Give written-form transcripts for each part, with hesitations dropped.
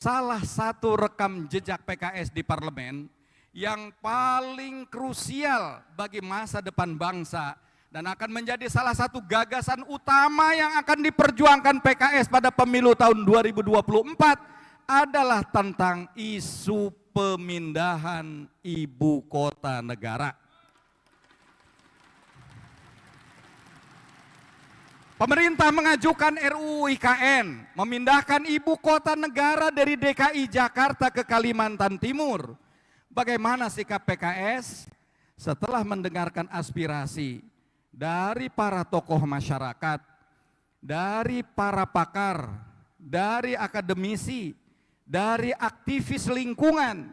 Salah satu rekam jejak PKS di parlemen yang paling krusial bagi masa depan bangsa dan akan menjadi salah satu gagasan utama yang akan diperjuangkan PKS pada pemilu tahun 2024 adalah tentang isu pemindahan ibu kota negara. Pemerintah mengajukan RUU IKN memindahkan ibu kota negara dari DKI Jakarta ke Kalimantan Timur. Bagaimana sikap PKS setelah mendengarkan aspirasi dari para tokoh masyarakat, dari para pakar, dari akademisi, dari aktivis lingkungan,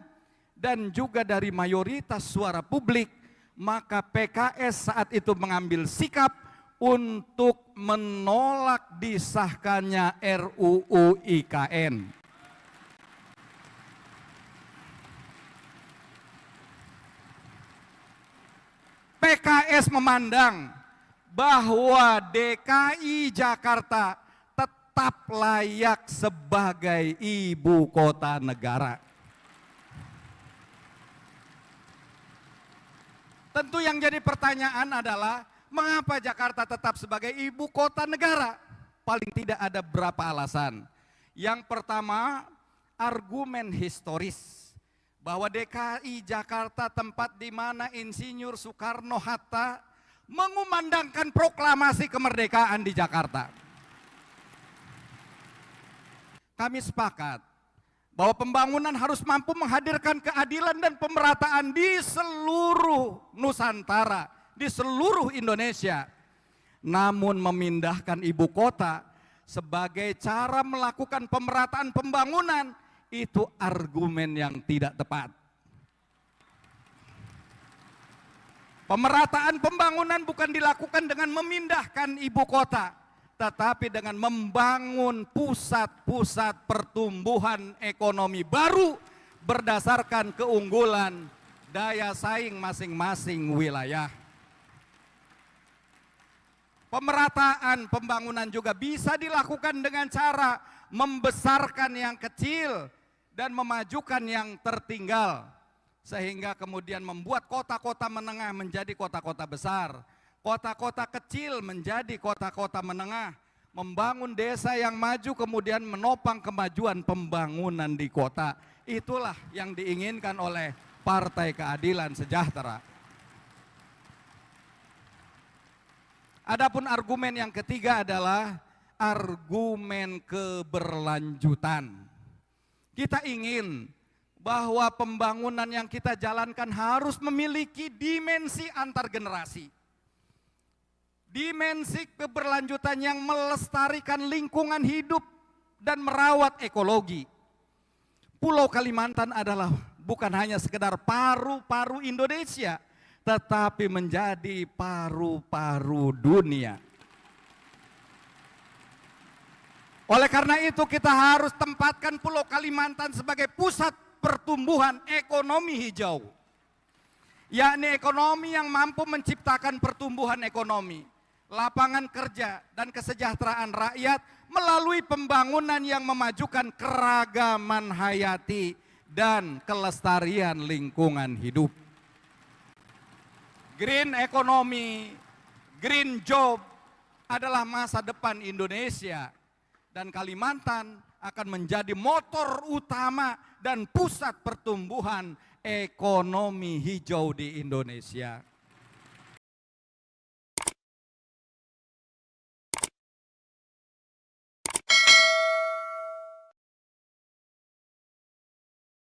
dan juga dari mayoritas suara publik, maka PKS saat itu mengambil sikap untuk menolak disahkannya RUU IKN. PKS memandang bahwa DKI Jakarta tetap layak sebagai ibu kota negara. Tentu yang jadi pertanyaan adalah, mengapa Jakarta tetap sebagai ibu kota negara? Paling tidak ada berapa alasan. Yang pertama, argumen historis bahwa DKI Jakarta tempat di mana Insinyur Soekarno-Hatta mengumandangkan proklamasi kemerdekaan di Jakarta. Kami sepakat bahwa pembangunan harus mampu menghadirkan keadilan dan pemerataan di seluruh Nusantara, di seluruh Indonesia. Namun memindahkan ibu kota sebagai cara melakukan pemerataan pembangunan itu argumen yang tidak tepat. Pemerataan pembangunan bukan dilakukan dengan memindahkan ibu kota, tetapi dengan membangun pusat-pusat pertumbuhan ekonomi baru berdasarkan keunggulan daya saing masing-masing wilayah. Pemerataan pembangunan juga bisa dilakukan dengan cara membesarkan yang kecil dan memajukan yang tertinggal, sehingga kemudian membuat kota-kota menengah menjadi kota-kota besar, kota-kota kecil menjadi kota-kota menengah, membangun desa yang maju kemudian menopang kemajuan pembangunan di kota. Itulah yang diinginkan oleh Partai Keadilan Sejahtera. Adapun argumen yang ketiga adalah argumen keberlanjutan. Kita ingin bahwa pembangunan yang kita jalankan harus memiliki dimensi antar generasi. Dimensi keberlanjutan yang melestarikan lingkungan hidup dan merawat ekologi. Pulau Kalimantan adalah bukan hanya sekedar paru-paru Indonesia, tetapi menjadi paru-paru dunia. Oleh karena itu kita harus tempatkan Pulau Kalimantan sebagai pusat pertumbuhan ekonomi hijau. Yakni ekonomi yang mampu menciptakan pertumbuhan ekonomi, lapangan kerja dan kesejahteraan rakyat melalui pembangunan yang memajukan keragaman hayati dan kelestarian lingkungan hidup. Green economy, green job adalah masa depan Indonesia. Dan Kalimantan akan menjadi motor utama dan pusat pertumbuhan ekonomi hijau di Indonesia.